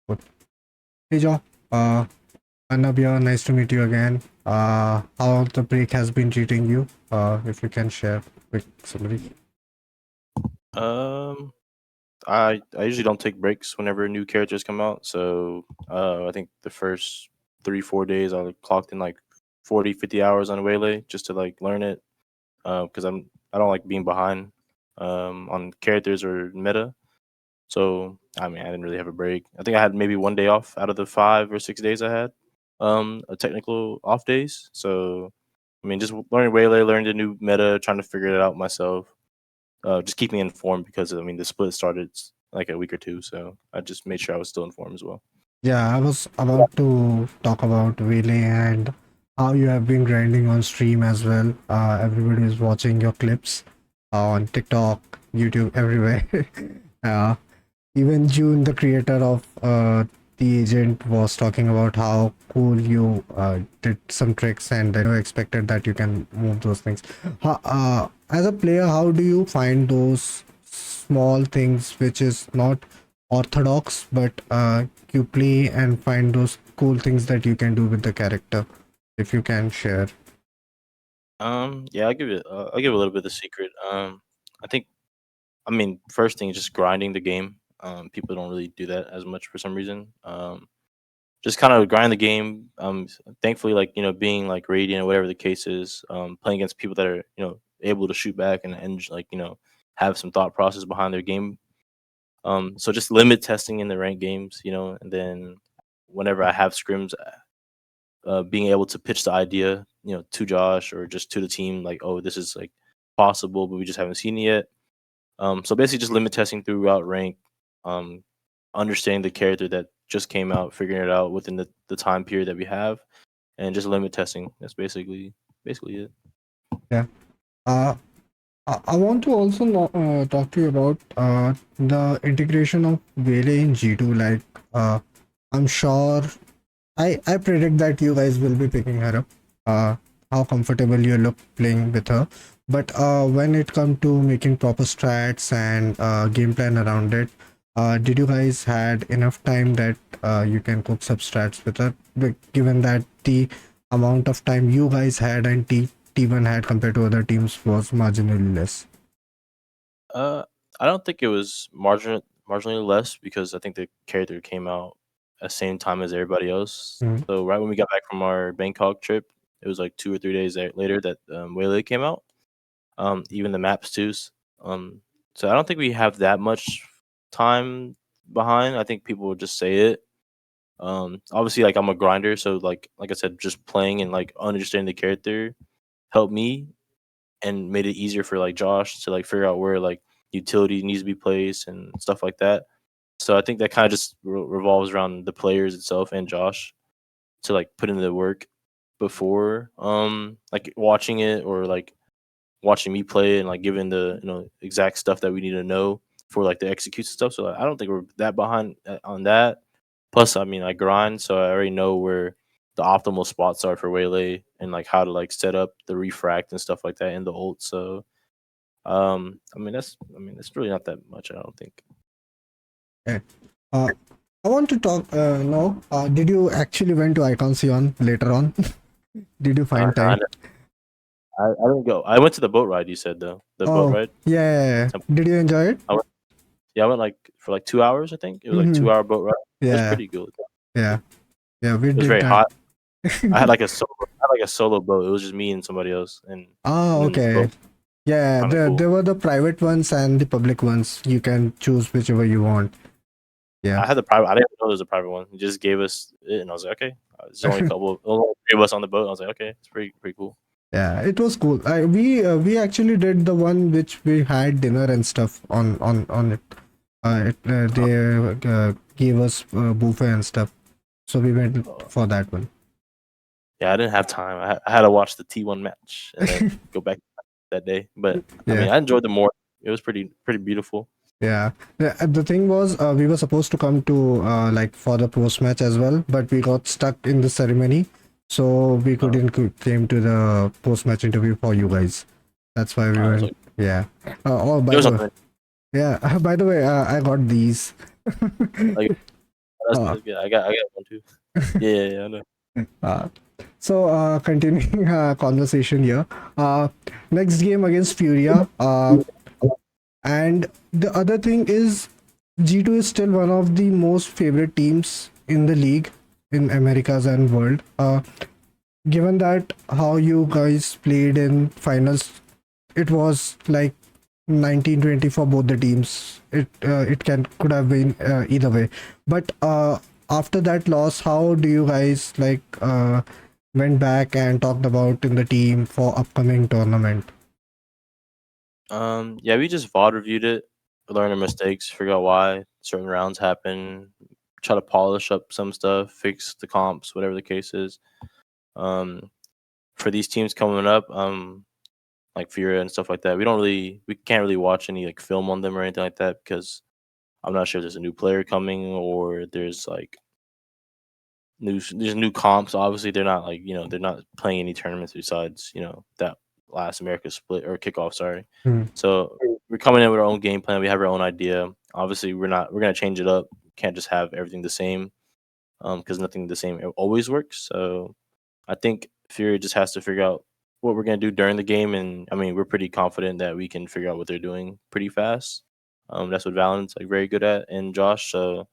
Good. Hey Joe, Arnab here, nice to meet you again. How the break has been treating you? If you can share quick summary. Um, I usually don't take breaks whenever new characters come out. So I think the first 3 4 days I clocked in like 40 50 hours on Waylay just to like learn it. Because I don't like being behind on characters or meta. So I mean I didn't really have a break. I think I had maybe 1 day off out of the 5 or 6 days I had. A technical off days. So I mean just learning Waylay, learning the new meta, trying to figure it out myself. Just keep me informed because I mean the split started like a week or two, so I just made sure I was still informed as well. Yeah, I was about to talk about Relay and how you have been grinding on stream as well. Everybody is watching your clips on TikTok, YouTube, everywhere. uh, Even June, the creator of the agent, was talking about how cool you did some tricks, and I never expected that you can move those things. As a player, how do you find those small things which is not orthodox, but you play and find those cool things that you can do with the character? If you can share. Yeah, I'll give a little bit of the secret. I think I mean first thing is just grinding the game. People don't really do that as much for some reason. Just kind of grind the game. Thankfully, like being like radiant or whatever the case is, playing against people that are able to shoot back and like have some thought process behind their game. So just limit testing in the ranked games, and then whenever I have scrims, being able to pitch the idea, to Josh or just to the team, like, oh, this is like possible, but we just haven't seen it yet. So basically, just limit testing throughout rank, um, understanding the character that just came out, figuring it out within the time period that we have, and just limit testing. That's basically it. Yeah. Uh, I want to also talk to you about the integration of Vele in G2. Like, I'm sure I predict that you guys will be picking her up. How comfortable you look playing with her. But when it comes to making proper strats and game plan around it, did you guys had enough time that you can cook some strats with her? Given that the amount of time you guys had and T1 had compared to other teams was marginally less. Uh, I don't think it was marginally less because I think the character came out at the same time as everybody else. Mhm. So right when we got back from our Bangkok trip, it was like 2 or 3 days later that Waylay came out. Even the maps too. Um, so I don't think we have that much time behind. I think people would just say it. Obviously, like I'm a grinder, so like I said, just playing and like understanding the character helped me and made it easier for like Josh to like figure out where like utility needs to be placed and stuff like that. So I think that kind of just revolves around the players itself and Josh to like put in the work before like watching it or like watching me play and like giving the exact stuff that we need to know for like the execute stuff. So like, I don't think we're that behind on that. Plus, I mean, I grind, so I already know where the optimal spots are for Waylay and like how to like set up the refract and stuff like that in the ult. So that's really not that much. I don't think. Okay. Uh, I want to talk now. Did you actually went to Icon Sion later on? Did you find No, time? I didn't go. I went to the boat ride. You said though the boat Oh, ride. yeah, yeah, yeah. Temple. Did you enjoy it? I went, yeah, I went like for like 2 hours. I think it was like Mm-hmm. 2 hour boat ride. It was Yeah, pretty good. yeah, yeah. We It was did very that. hot. I had like a solo boat. It was just me and somebody else, Oh, and then the okay. boat Yeah, kind of cool. there were the private ones and the public ones. You can choose whichever you want. Yeah. I had the private. I didn't know there was a private one. He just gave us it, and I was like, okay. There's only a couple. Only 3 of us on the boat. I was like, okay, it's pretty cool. Yeah, it was cool. We actually did the one which we had dinner and stuff on it. Uh, They gave us buffet and stuff, so we went for that one. yeah, I didn't have time. I had to watch the T1 match and then go back that day. But I Yeah. mean, I enjoyed the more. It was pretty beautiful. Yeah. The thing was, we were supposed to come to like for the post match as well, but we got stuck in the ceremony, so we Uh, couldn't came to the post match interview for you guys. That's why we it was went. like Yeah. Oh, it by was the way, something yeah. By the way, I got these. like Uh, That's good. I got one too. Yeah, I know. uh, Continuing conversation here. Uh, Next game against Furia. And the other thing is, G2 is still one of the most favorite teams in the league in Americas and world. Given that how you guys played in finals, it was like 1920 for both the teams. It can could have been either way. But after that loss, how do you guys went back and talked about in the team for upcoming tournament? Yeah, we just VOD reviewed it, learn our mistakes, figure out why certain rounds happen, try to polish up some stuff, fix the comps, whatever the case is. Um, for these teams coming up, like Furia and stuff like that, we can't really watch any like film on them or anything like that because I'm not sure if there's a new player coming or there's like there's new comps. Obviously, they're not like they're not playing any tournaments besides that last America split or kickoff. Sorry. Hmm. So we're coming in with our own game plan. We have our own idea. Obviously, we're gonna change it up. Can't just have everything the same because nothing the same always works. So I think Fury just has to figure out what we're gonna do during the game, and I mean we're pretty confident that we can figure out what they're doing pretty fast. That's what Valorant's like very good at, and Josh. So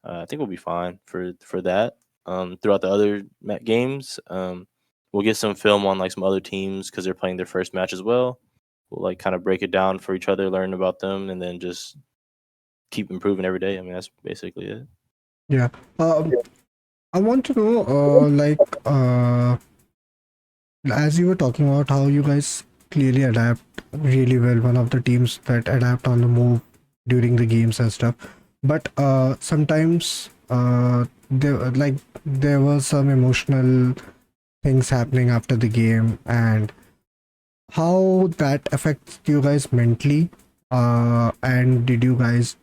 I think we'll be fine for that. Throughout the other games, we'll get some film on like some other teams because they're playing their first match as well. We'll like kind of break it down for each other, learn about them, and then just keep improving every day. I mean, that's basically it. Yeah. I want to know, as you were talking about how you guys clearly adapt really well, one of the teams that adapt on the move during the games and stuff. But sometimes there was some emotional things happening after the game, and how that affects you guys mentally. And did you guys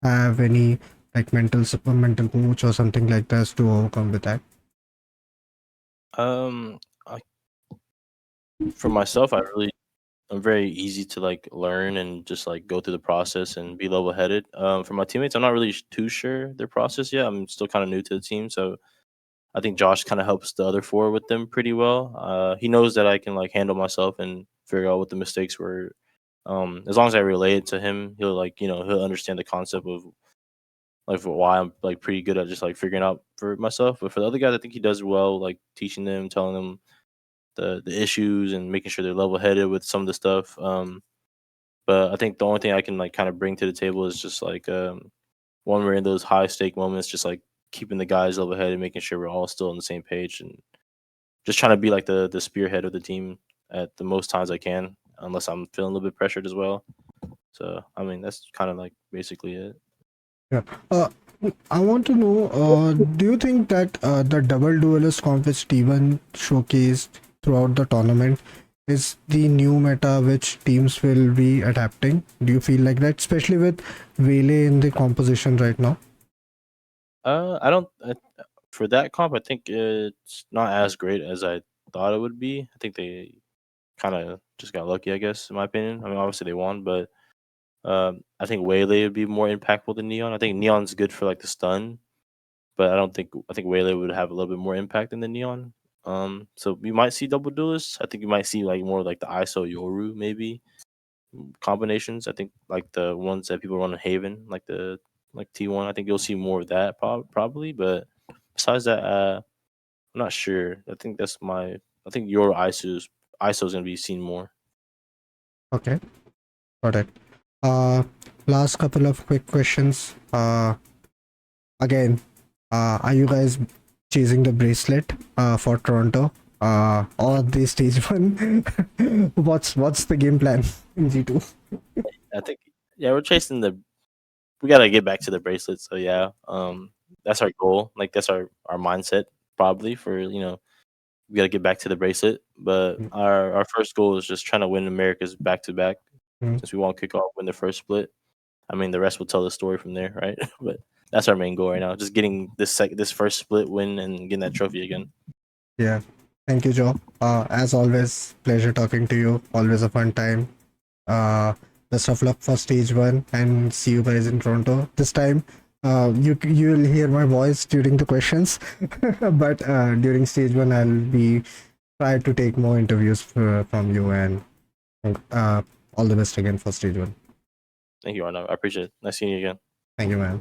have any like mental coach or something like that to overcome with that? I, for myself, I'm very easy to like learn and just like go through the process and be level headed. For my teammates, I'm not really too sure their process yet. I'm still kind of new to the team, so I think Josh kind of helps the other four with them pretty well. He knows that I can like handle myself and figure out what the mistakes were. As long as I relay it to him, he'll like he'll understand the concept of like for why I'm like pretty good at just like figuring out for myself. But for the other guys, I think he does well, like teaching them, telling them the issues and making sure they're level headed with some of the stuff. But I think the only thing I can like kind of bring to the table is just like when we're in those high stake moments, just like keeping the guys level headed, making sure we're all still on the same page, and just trying to be like the spearhead of the team at the most times I can, unless I'm feeling a little bit pressured as well. So I mean, that's kind of like basically it. Yeah. I want to know, do you think that the double duelist comp which Steven showcased throughout the tournament is the new meta which teams will be adapting? Do you feel like that, especially with Vele in the composition right now? I don't for that comp. I think it's not as great as I thought it would be. I think they kind of just got lucky, I guess, in my opinion. I mean, obviously they won, but I think Waylay would be more impactful than Neon. I think Neon's good for like the stun, but I think Waylay would have a little bit more impact than the Neon. So we might see double duelists. I think you might see like more like the ISO Yoru maybe combinations. I think like the ones that people run in Haven, like the like T1. I think you'll see more of that probably. But besides that, I'm not sure. I think that's my. I think your ISO's gonna be seen more. Okay, got it. Uh, Last couple of quick questions. Again, are you guys chasing the bracelet for Toronto or the stage one? What's the game plan in G2? I think yeah, we're chasing the. We gotta get back to the bracelet. So yeah, that's our goal. Like that's our mindset probably for we gotta get back to the bracelet. But our first goal is just trying to win America's back to back. Mm, Since we won't kick off win the first split. I mean, the rest will tell the story from there, right? But that's our main goal right now. Just getting this first split win and getting that trophy again. yeah. Thank you, Joe. As always, pleasure talking to you. Always a fun time. Uh, Best of luck for stage one and see you guys in Toronto. This time, You'll hear my voice during the questions, but during stage one, I'll be try to take more interviews from you, and uh, all the best again for stage one. Thank you, Arnav. I appreciate it. Nice seeing you again. Thank you, man.